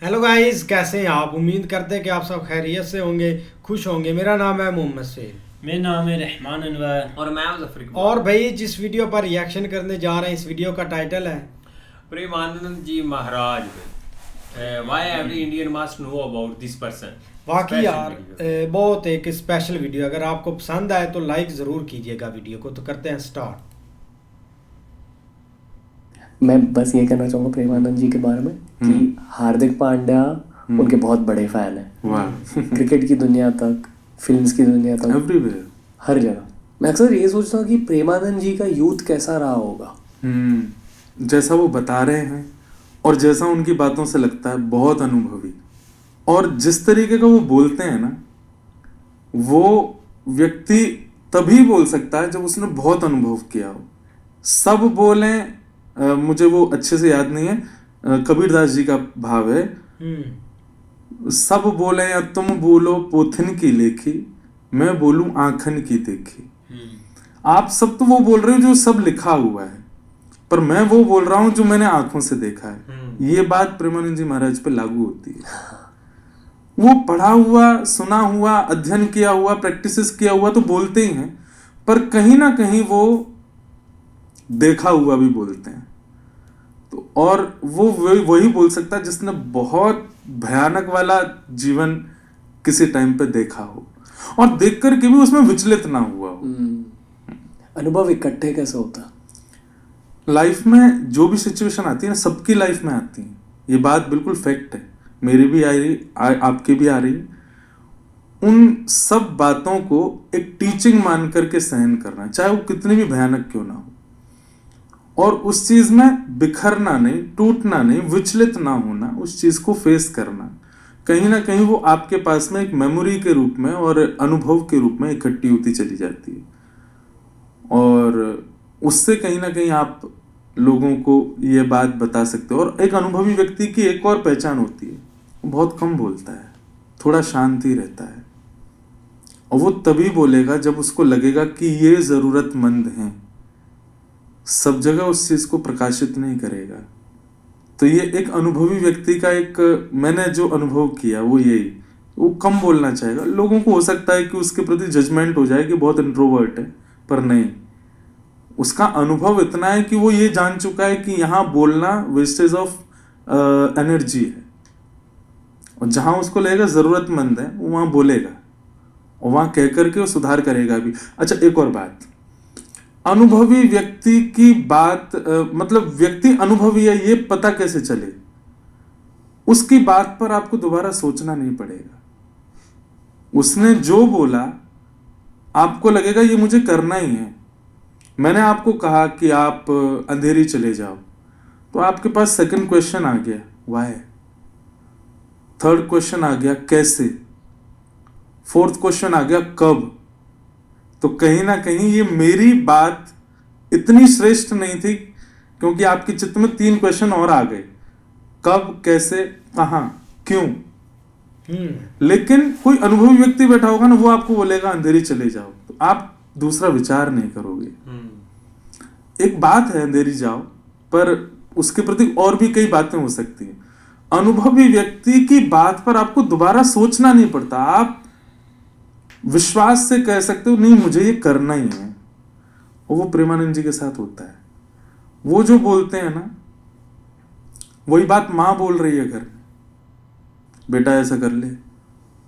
Hello guys, कैसे हैं आप? उम्मीद करते हैं कि आप सब खैरियत से होंगे, खुश होंगे। मेरा नाम है मोहम्मद सैद। मेरा नाम है रहमान अनवर। और मैं मुजफ्फर इकबाल। और भाई, जिस वीडियो पर रिएक्शन करने जा रहे हैं, इस वीडियो का टाइटल है Premanand ji Maharaj. Why every Indian must know about this person. वाकई यार बहुत एक स्पेशल वीडियो। अगर आपको पसंद आए तो लाइक ज़रूर कीजिएगा वीडियो को। तो करते हैं स्टार्ट। मैं बस ये कहना चाहूँगा प्रेमानंद जी के बारे में कि हार्दिक पांड्या उनके बहुत बड़े फैन हैं। क्रिकेट की दुनिया तक, फिल्म्स की दुनिया तक, एवरीवेयर, हर जगह। मैं अक्सर ये सोचता हूँ कि प्रेमानंद जी का यूथ कैसा रहा होगा। जैसा वो बता रहे हैं और जैसा उनकी बातों से लगता है, बहुत अनुभवी। और जिस तरीके का वो बोलते हैं ना, वो व्यक्ति तभी बोल सकता है जब उसने बहुत अनुभव किया हो। सब बोले, मुझे वो अच्छे से याद नहीं है, कबीरदास जी का भाव है, सब बोले या तुम बोलो पोथन की लेखी, मैं बोलूं आंखन की देखी। आप सब तो वो बोल रहे हो जो सब लिखा हुआ है, पर मैं वो बोल रहा हूं जो मैंने आंखों से देखा है। ये बात प्रेमानंद जी महाराज पे लागू होती है। वो पढ़ा हुआ, सुना हुआ, अध्ययन किया हुआ, प्रैक्टिसेस किया हुआ तो बोलते ही हैं, पर कहीं ना कहीं वो देखा हुआ भी बोलते हैं। तो और वो वही बोल सकता है जिसने बहुत भयानक वाला जीवन किसी टाइम पे देखा हो और देख करके भी उसमें विचलित ना हुआ हो। अनुभव इकट्ठे कैसे होता। लाइफ में जो भी सिचुएशन आती है ना, सबकी लाइफ में आती है। ये बात बिल्कुल फैक्ट है। मेरी भी आ रही, आपकी भी आ रही। उन सब बातों को एक टीचिंग मान करके सहन करना, चाहे वो कितनी भी भयानक क्यों ना हो, और उस चीज में बिखरना नहीं, टूटना नहीं, विचलित ना होना, उस चीज को फेस करना। कहीं ना कहीं वो आपके पास में एक मेमोरी के रूप में और अनुभव के रूप में इकट्ठी होती चली जाती है, और उससे कहीं ना कहीं आप लोगों को ये बात बता सकते हो। और एक अनुभवी व्यक्ति की एक और पहचान होती है, वो बहुत कम बोलता है, थोड़ा शांति रहता है, और वो तभी बोलेगा जब उसको लगेगा कि ये जरूरतमंद है। सब जगह उस चीज को प्रकाशित नहीं करेगा। तो ये एक अनुभवी व्यक्ति का एक, मैंने जो अनुभव किया वो यही, वो कम बोलना चाहेगा। लोगों को हो सकता है कि उसके प्रति जजमेंट हो जाए कि बहुत इंट्रोवर्ट है, पर नहीं, उसका अनुभव इतना है कि वो ये जान चुका है कि यहाँ बोलना वेस्टेज ऑफ एनर्जी है, और जहां उसको लगेगा जरूरतमंद है वो वहां बोलेगा, और वहां कह करके वो सुधार करेगा भी। अच्छा, एक और बात, अनुभवी व्यक्ति की बात, मतलब व्यक्ति अनुभवी है ये पता कैसे चले? उसकी बात पर आपको दोबारा सोचना नहीं पड़ेगा। उसने जो बोला आपको लगेगा ये मुझे करना ही है। मैंने आपको कहा कि आप अंधेरी चले जाओ, तो आपके पास सेकंड क्वेश्चन आ गया, व्हाई। थर्ड क्वेश्चन आ गया, कैसे। फोर्थ क्वेश्चन आ गया, कब। तो कहीं ना कहीं ये मेरी बात इतनी श्रेष्ठ नहीं थी, क्योंकि आपके चित्त में 3 क्वेश्चन और आ गए, कब, कैसे, कहां, क्यों। लेकिन कोई अनुभवी व्यक्ति बैठा होगा ना, वो आपको बोलेगा अंधेरी चले जाओ, तो आप दूसरा विचार नहीं करोगे। एक बात है अंधेरी जाओ, पर उसके प्रति और भी कई बातें हो सकती हैं। अनुभवी व्यक्ति की बात पर आपको दोबारा सोचना नहीं पड़ता, आप विश्वास से कह सकते हो नहीं मुझे ये करना ही है। और वो प्रेमानंद जी के साथ होता है। वो जो बोलते हैं ना, वही बात माँ बोल रही है घर में, बेटा ऐसा कर ले,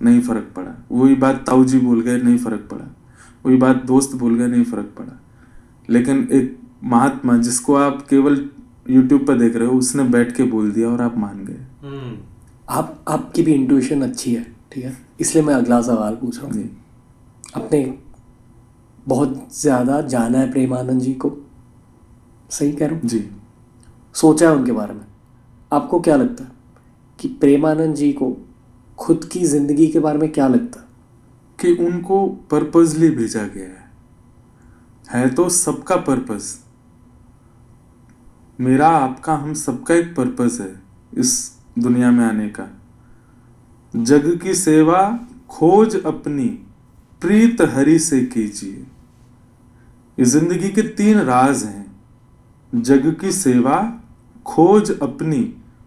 नहीं फर्क पड़ा। वही बात ताऊ जी बोल गए, नहीं फर्क पड़ा। वही बात दोस्त बोल गए, नहीं फर्क पड़ा। लेकिन एक महात्मा जिसको आप केवल यूट्यूब पर देख रहे हो, उसने बैठ के बोल दिया और आप मान गए। आपकी भी इंट्यूशन अच्छी है, ठीक है, इसलिए मैं अगला सवाल पूछ रहा हूँ। आपने बहुत ज़्यादा जाना है प्रेमानंद जी को, सही कह रहा हूँ जी। सोचा है उनके बारे में। आपको क्या लगता है कि प्रेमानंद जी को खुद की ज़िंदगी के बारे में क्या लगता है? कि उनको पर्पजली भेजा गया है तो सबका पर्पस, मेरा, आपका, हम सबका एक पर्पस है इस दुनिया में आने का। जग की सेवा खोज अपनी, प्रीत हरि से कीजिए। ये जिंदगी के 3 राज हैं, जग की सेवा, खोज अपनी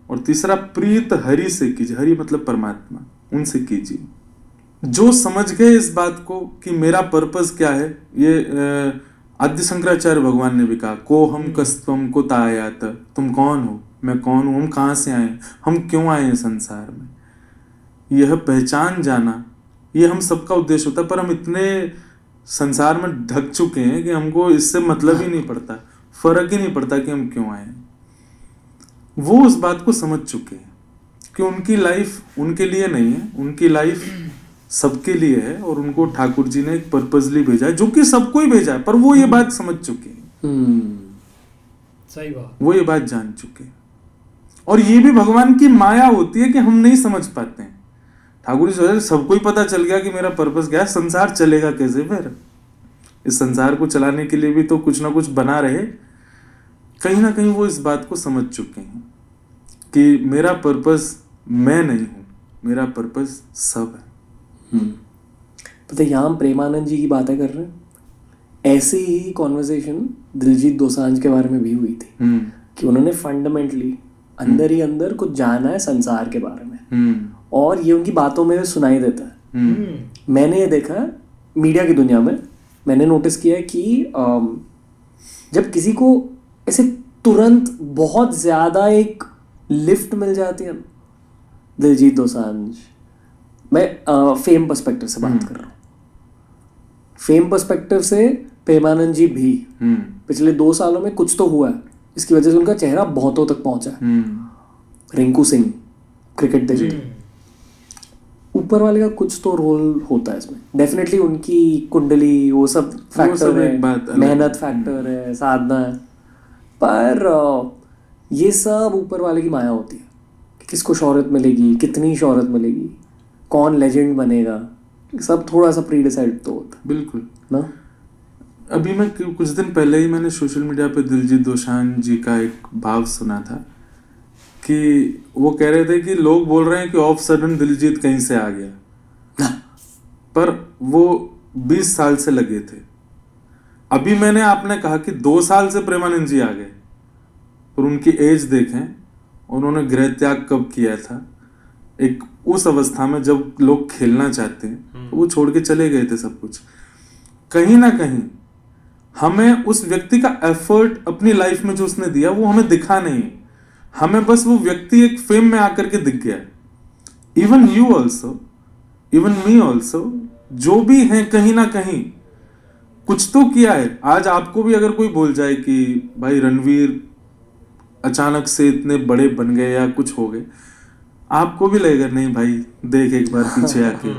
और तीसरा प्रीत हरि से कीजिए, हरि मतलब परमात्मा, उनसे कीजिए। जो समझ गए इस बात को कि मेरा पर्पस क्या है, ये आद्य शंकराचार्य भगवान ने भी कहा, को हम कस्तम को तायात, तुम कौन हो, मैं कौन हूं, हम कहाँ से आए, हम क्यों आए हैं संसार में, यह पहचान जाना, ये हम सबका उद्देश्य होता है। पर हम इतने संसार में ढक चुके हैं कि हमको इससे मतलब ही नहीं पड़ता, फर्क ही नहीं पड़ता कि हम क्यों आए हैं। वो उस बात को समझ चुके हैं कि उनकी लाइफ उनके लिए नहीं है, उनकी लाइफ सबके लिए है, और उनको ठाकुर जी ने एक पर्पसली भेजा है, जो कि सबको ही भेजा है, पर वो ये बात समझ चुके हैं। सही बात। वो ये बात जान चुके हैं। और ये भी भगवान की माया होती है कि हम नहीं समझ पाते हैं। ठाकुर जी सोचे सबको ही पता चल गया कि मेरा पर्पस क्या है, संसार चलेगा कैसे, फिर इस संसार को चलाने के लिए भी तो कुछ ना कुछ बना रहे। कहीं ना कहीं वो इस बात को समझ चुके हैं कि मेरा पर्पस मैं नहीं हूं, मेरा पर्पस सब है। पता है, यहाँ हम प्रेमानंद जी की बातें कर रहे हैं, ऐसी ही कॉन्वर्सेशन दिलजीत दोसांझ के बारे में भी हुई थी कि उन्होंने फंडामेंटली अंदर ही अंदर कुछ जाना है संसार के बारे में, और ये उनकी बातों में सुनाई देता है। मैंने ये देखा मीडिया की दुनिया में, मैंने नोटिस किया कि जब किसी को ऐसे तुरंत बहुत ज़्यादा एक लिफ्ट मिल जाती है, दिलजीत दोसांझ, मैं फेम पर्सपेक्टिव से बात कर रहा हूँ, फेम पर्सपेक्टिव से प्रेमानंद जी भी पिछले 2 सालों में कुछ तो हुआ है, इसकी वजह से उनका चेहरा बहुतों तक पहुंचा है। रिंकू सिंह क्रिकेट देखते, ऊपर वाले का कुछ तो रोल होता है इसमें, डेफिनेटली उनकी कुंडली, वो सब फैक्टर है, मेहनत फैक्टर है, साधना है, पर ये सब ऊपर वाले की माया होती है कि किसको शोहरत मिलेगी, कितनी शोहरत मिलेगी, कौन लेजेंड बनेगा, सब थोड़ा सा प्री डिसाइड तो होता है। बिल्कुल ना। अभी मैं कुछ दिन पहले ही मैंने सोशल मीडिया पे दिलजीत दोसांझ जी का एक भाव सुना था कि वो कह रहे थे कि लोग बोल रहे हैं कि ऑफ सडन दिलजीत कहीं से आ गया, पर वो 20 साल से लगे थे। अभी मैंने आपने कहा कि 2 साल से प्रेमानंद जी आ गए, और उनकी एज देखें, उन्होंने गृह त्याग कब किया था, एक उस अवस्था में जब लोग खेलना चाहते हैं, तो वो छोड़ के चले गए थे सब कुछ। कहीं ना कहीं हमें उस व्यक्ति का एफर्ट अपनी लाइफ में जो उसने दिया वो हमें दिखा नहीं, हमें बस वो व्यक्ति एक फेम में आकर के दिख गया। Even you also, even me also, जो भी हैं कहीं ना कहीं कुछ तो किया है। आज आपको भी अगर कोई बोल जाए कि भाई रणवीर अचानक से इतने बड़े बन गए या कुछ हो गए, आपको भी लगेगा नहीं भाई देख एक बार पीछे आके,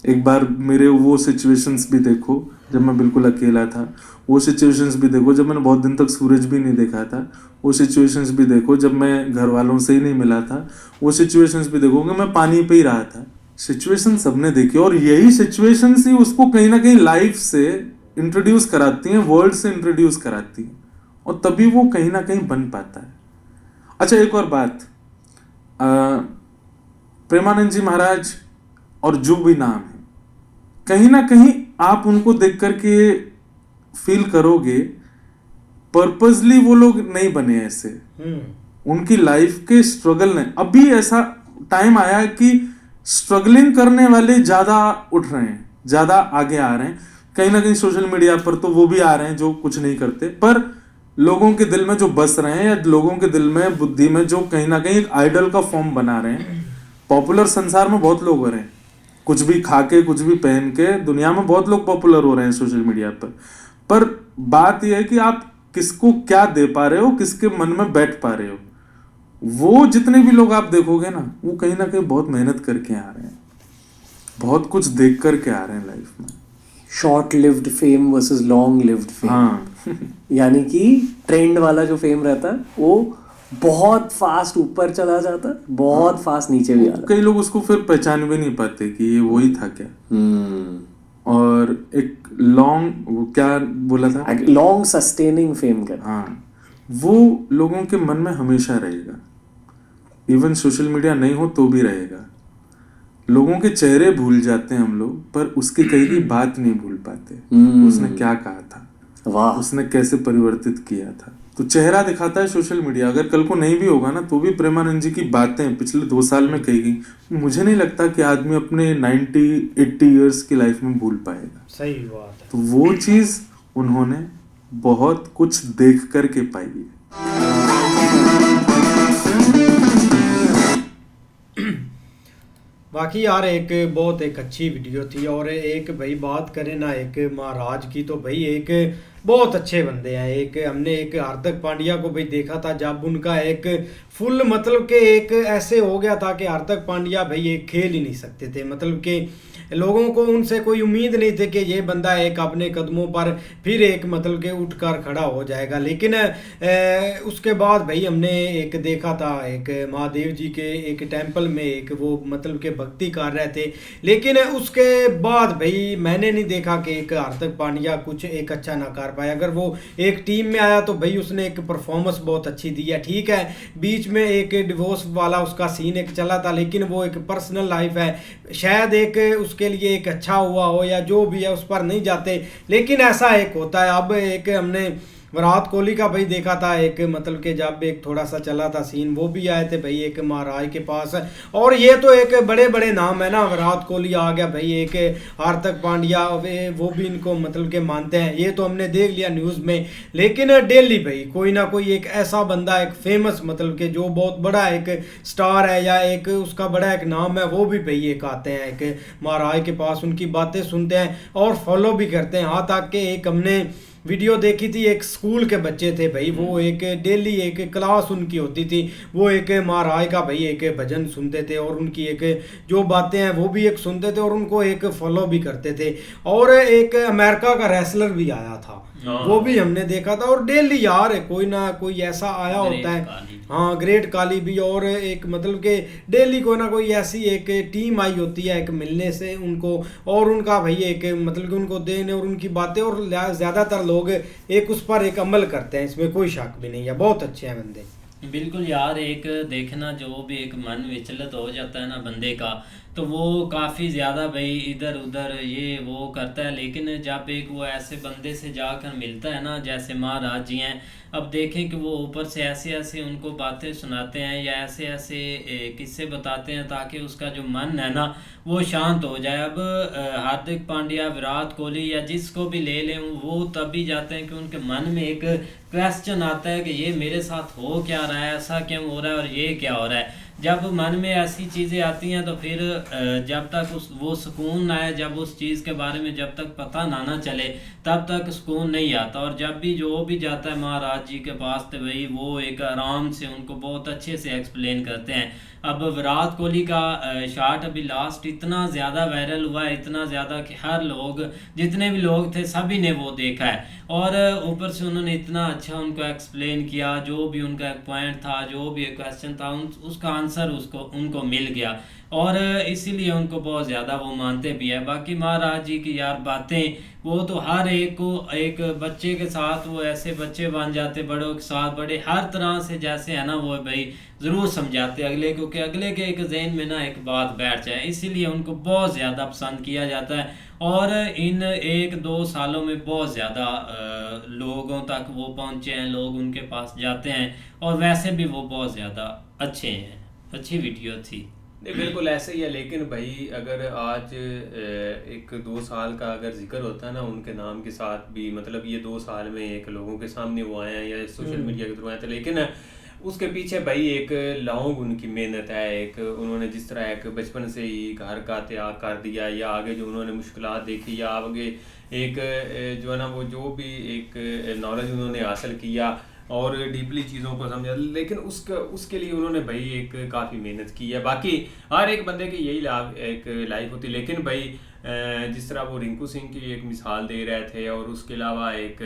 एक बार मेरे वो सिचुएशंस भी देखो जब मैं बिल्कुल अकेला था, वो सिचुएशंस भी देखो जब मैंने बहुत दिन तक सूरज भी नहीं देखा था, वो सिचुएशंस भी देखो जब मैं घर वालों से ही नहीं मिला था, वो सिचुएशंस भी देखो कि मैं पानी पे ही रहा था। सिचुएशन सबने देखी, और यही सिचुएशंस ही उसको कहीं ना कहीं लाइफ से इंट्रोड्यूस कराती हैं, वर्ल्ड से इंट्रोड्यूस कराती हैं, और तभी वो कहीं ना कहीं बन पाता है। अच्छा, एक और बात, प्रेमानंद जी महाराज और जो भी नाम है, कहीं ना कहीं आप उनको देख करके फील करोगे पर्पसली वो लोग नहीं बने ऐसे, उनकी लाइफ के स्ट्रगल ने, अभी ऐसा टाइम आया है कि स्ट्रगलिंग करने वाले ज्यादा उठ रहे हैं, ज्यादा आगे आ रहे हैं। कहीं ना कहीं सोशल मीडिया पर तो वो भी आ रहे हैं जो कुछ नहीं करते, पर लोगों के दिल में जो बस रहे हैं, या लोगों के दिल में बुद्धि में जो कहीं ना कहीं एक आइडल का फॉर्म बना रहे हैं। पॉपुलर संसार में बहुत लोग हो रहे हैं, कुछ भी खा के कुछ भी पहन के दुनिया में बहुत लोग पॉपुलर हो रहे हैं सोशल मीडिया पर बात यह है कि आप किसको क्या दे पा रहे हो, किसके मन में बैठ पा रहे हो। वो जितने भी लोग आप देखोगे ना, वो कहीं ना कहीं बहुत मेहनत करके आ रहे हैं, बहुत कुछ देख करके आ रहे हैं लाइफ में। Short lived fame versus long lived fame. हाँ यानी कि ट्रेंड वाला जो फेम रहता है वो बहुत फास्ट ऊपर चला जाता है, बहुत फास्ट नीचे भी आता है। कई लोग उसको फिर पहचान भी नहीं पाते कि ये वही था क्या। और एक लॉन्ग, वो क्या बोला था, लॉन्ग सस्टेनिंग फेम का, हाँ, वो लोगों के मन में हमेशा रहेगा, इवन सोशल मीडिया नहीं हो तो भी रहेगा। लोगों के चेहरे भूल जाते हैं हम लोग, पर उसकी कही की बात नहीं भूल पाते। उसने क्या कहा था, वाह, उसने कैसे परिवर्तित किया था, तो चेहरा दिखाता है सोशल मीडिया, अगर कल को नहीं भी होगा ना तो भी प्रेमानंद जी की बातें पिछले 2 साल में कही गई, मुझे नहीं लगता कि आदमी अपने 90-80 ईयर्स की लाइफ में भूल पाएगा। सही बात है। तो वो चीज़ उन्होंने बहुत कुछ देख कर के पाई है। बाकी यार एक बहुत एक अच्छी वीडियो थी। और एक भाई बात करें ना एक महाराज की, तो भाई एक बहुत अच्छे बंदे हैं। एक हमने एक हार्दिक पांड्या को भाई देखा था जब उनका एक फुल मतलब कि एक ऐसे हो गया था कि हार्दिक पांड्या भाई एक खेल ही नहीं सकते थे, मतलब कि लोगों को उनसे कोई उम्मीद नहीं थी कि ये बंदा एक अपने कदमों पर फिर एक मतलब कि उठकर खड़ा हो जाएगा। लेकिन उसके बाद भाई हमने एक देखा था एक महादेव जी के एक टेंपल में एक वो मतलब कि भक्ति कर रहे थे, लेकिन उसके बाद भाई मैंने नहीं देखा कि एक हार्दिक पांड्या कुछ एक अच्छा ना कर पाया। अगर वो एक टीम में आया तो भाई उसने एक परफॉर्मेंस बहुत अच्छी दी है। ठीक है, बीच में एक डिवोर्स वाला उसका सीन एक चला था, लेकिन वो एक पर्सनल लाइफ है, शायद एक उसके लिए एक अच्छा हुआ हो या जो भी है उस पर नहीं जाते, लेकिन ऐसा एक होता है। अब एक हमने विराट कोहली का भाई देखा था एक मतलब कि जब एक थोड़ा सा चला था सीन, वो भी आए थे भाई एक महाराज के पास। और ये तो एक बड़े बड़े नाम है ना, विराट कोहली आ गया भाई, एक हार्दिक पांड्या, वो भी इनको मतलब के मानते हैं, ये तो हमने देख लिया न्यूज़ में। लेकिन डेली भाई कोई ना कोई एक ऐसा बंदा एक फेमस मतलब के जो बहुत बड़ा एक स्टार है या एक उसका बड़ा एक नाम है, वो भी भाई एक आते हैं एक महाराज के पास, उनकी बातें सुनते हैं और फॉलो भी करते हैं। यहाँ तक कि एक हमने वीडियो देखी थी, एक स्कूल के बच्चे थे भाई, वो एक डेली एक क्लास उनकी होती थी, वो एक महाराज का भाई एक भजन सुनते थे और उनकी एक जो बातें हैं वो भी एक सुनते थे और उनको एक फॉलो भी करते थे। और एक अमेरिका का रेसलर भी आया था, वो भी हमने देखा था। और डेली यार कोई ना कोई ऐसा आया होता है, हाँ ग्रेट काली भी, और एक मतलब के डेली कोई ना कोई ऐसी एक टीम आई होती है एक मिलने से उनको, और उनका भाई एक मतलब कि उनको देने और उनकी बातें, और ज़्यादातर लोग एक उस पर एक अमल करते हैं, इसमें कोई शक भी नहीं है। बहुत अच्छे हैं बंदे। बिल्कुल यार, एक देखना जो भी एक मन विचलित हो जाता है ना बंदे का, तो वो काफ़ी ज़्यादा भाई इधर उधर ये वो करता है। लेकिन जब एक वो ऐसे बंदे से जाकर मिलता है ना, जैसे महाराज जी हैं, अब देखें कि वो ऊपर से ऐसे ऐसे उनको बातें सुनाते हैं या ऐसे ऐसे किस्से बताते हैं ताकि उसका जो मन है ना वो शांत हो जाए। अब हार्दिक पांड्या, विराट कोहली या जिसको भी ले लें, वो तभी जाते हैं कि उनके मन में एक क्वेश्चन आता है कि ये मेरे साथ हो क्या रहा है, ऐसा क्यों हो रहा है और ये क्या हो रहा है। जब मन में ऐसी चीज़ें आती हैं तो फिर जब तक वो सुकून ना आए, जब उस चीज़ के बारे में जब तक पता ना चले, तब तक सुकून नहीं आता। और जब भी जो भी जाता है महाराज जी के पास, तो भाई वो एक आराम से उनको बहुत अच्छे से एक्सप्लेन करते हैं। अब विराट कोहली का शॉट अभी लास्ट इतना ज़्यादा वायरल हुआ है, इतना ज़्यादा कि हर लोग, जितने भी लोग थे सभी ने वो देखा है। और ऊपर से उन्होंने इतना अच्छा उनको एक्सप्लेन किया, जो भी उनका एक पॉइंट था, जो भी एक क्वेश्चन था, उसका आंसर उनको मिल गया, और इसीलिए उनको बहुत ज़्यादा वो मानते भी है। बाकी महाराज जी की यार बातें, वो तो हर एक को, एक बच्चे के साथ वो ऐसे बच्चे बन जाते, बड़ों के साथ बड़े, हर तरह से जैसे है ना वो भाई ज़रूर समझाते अगले को, कि अगले के एक जहन में ना एक बात बैठ जाए, इसीलिए उनको बहुत ज़्यादा पसंद किया जाता है। और इन 1-2 सालों में बहुत ज़्यादा लोगों तक वो पहुँचे हैं, लोग उनके पास जाते हैं, और वैसे भी वो बहुत ज़्यादा अच्छे हैं। अच्छी वीडियो थी। नहीं बिल्कुल ऐसे ही है। लेकिन भाई अगर आज 1-2 साल का अगर जिक्र होता है ना उनके नाम के साथ भी, मतलब ये 2 साल में एक लोगों के सामने वो आए हैं या सोशल मीडिया के थ्रू आए थे, लेकिन उसके पीछे भाई एक लॉन्ग उनकी मेहनत है। एक उन्होंने जिस तरह एक बचपन से ही घर का त्याग कर दिया, या आगे जो उन्होंने मुश्किलात देखी, या आगे एक जो है ना वो जो भी एक नॉलेज उन्होंने हासिल किया और डीपली चीज़ों को समझा, लेकिन उसके लिए उन्होंने भाई एक काफ़ी मेहनत की है। बाकी हर एक बंदे की यही एक लाइफ होती है। लेकिन भाई जिस तरह वो रिंकू सिंह की एक मिसाल दे रहे थे, और उसके अलावा एक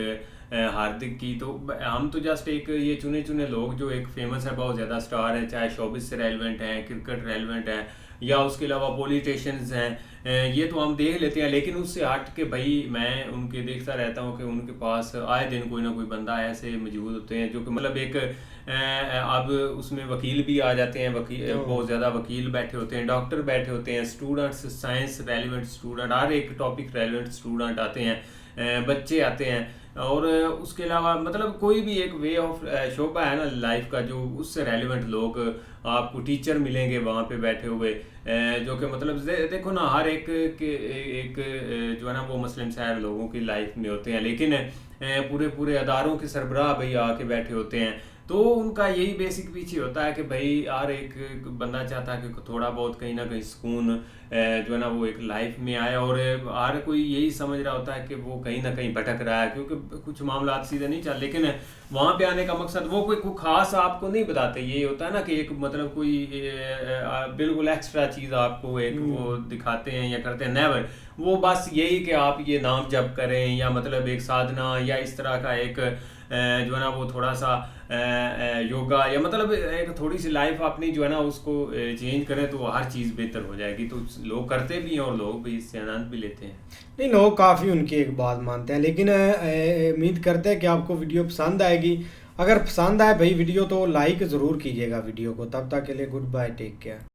हार्दिक की, तो हम तो जस्ट एक ये चुने चुने लोग जो एक फेमस है, बहुत ज़्यादा स्टार हैं, चाहे शोबिस से रेलिवेंट हैं, क्रिकेट रेलिवेंट है, या उसके अलावा पॉलिटिशियंस हैं, ये तो हम देख लेते हैं। लेकिन उससे हट के भाई मैं उनके देखता रहता हूँ कि उनके पास आए दिन कोई ना कोई बंदा ऐसे मौजूद होते हैं जो कि मतलब एक अब उसमें वकील भी आ जाते हैं, वकील बहुत ज़्यादा वकील बैठे होते हैं, डॉक्टर बैठे होते हैं, स्टूडेंट्स, साइंस रेलिवेंट स्टूडेंट, हर एक टॉपिक रेलिवेंट स्टूडेंट आते हैं, बच्चे आते हैं, और उसके अलावा मतलब कोई भी एक वे ऑफ शोभा है ना लाइफ का, जो उससे रेलिवेंट लोग आपको टीचर मिलेंगे वहाँ पे बैठे हुए, जो कि मतलब देखो ना हर एक के एक जो है ना वो मुस्लिम शहर लोगों की लाइफ में होते हैं, लेकिन पूरे पूरे अदारों के सरबराह भाई आके बैठे होते हैं। तो उनका यही बेसिक पीछे होता है कि भाई हर एक बंदा चाहता है कि थोड़ा बहुत कहीं ना कहीं सुकून जो है ना वो एक लाइफ में आए, और हर कोई यही समझ रहा होता है कि वो कहीं ना कहीं भटक रहा है, क्योंकि कुछ मामला सीधे नहीं चल, लेकिन वहाँ पे आने का मकसद वो कोई खास आपको नहीं बताते। ये होता है ना कि एक मतलब कोई बिल्कुल एक्स्ट्रा चीज़ आपको एक वो दिखाते हैं या करते हैं, नेवर। वो बस यही कि आप ये नाम जप करें या मतलब एक साधना या इस तरह का एक जो है ना वो थोड़ा सा योगा या मतलब एक थोड़ी सी लाइफ अपनी जो है ना उसको चेंज करें तो हर चीज़ बेहतर हो जाएगी। तो लोग करते भी हैं और लोग भी इससे आनंद भी लेते हैं। नहीं, लोग काफ़ी उनकी एक बात मानते हैं, लेकिन उम्मीद करते हैं कि आपको वीडियो पसंद आएगी। अगर पसंद आए भाई वीडियो तो लाइक ज़रूर कीजिएगा वीडियो को। तब तक के लिए गुड बाय, टेक केयर।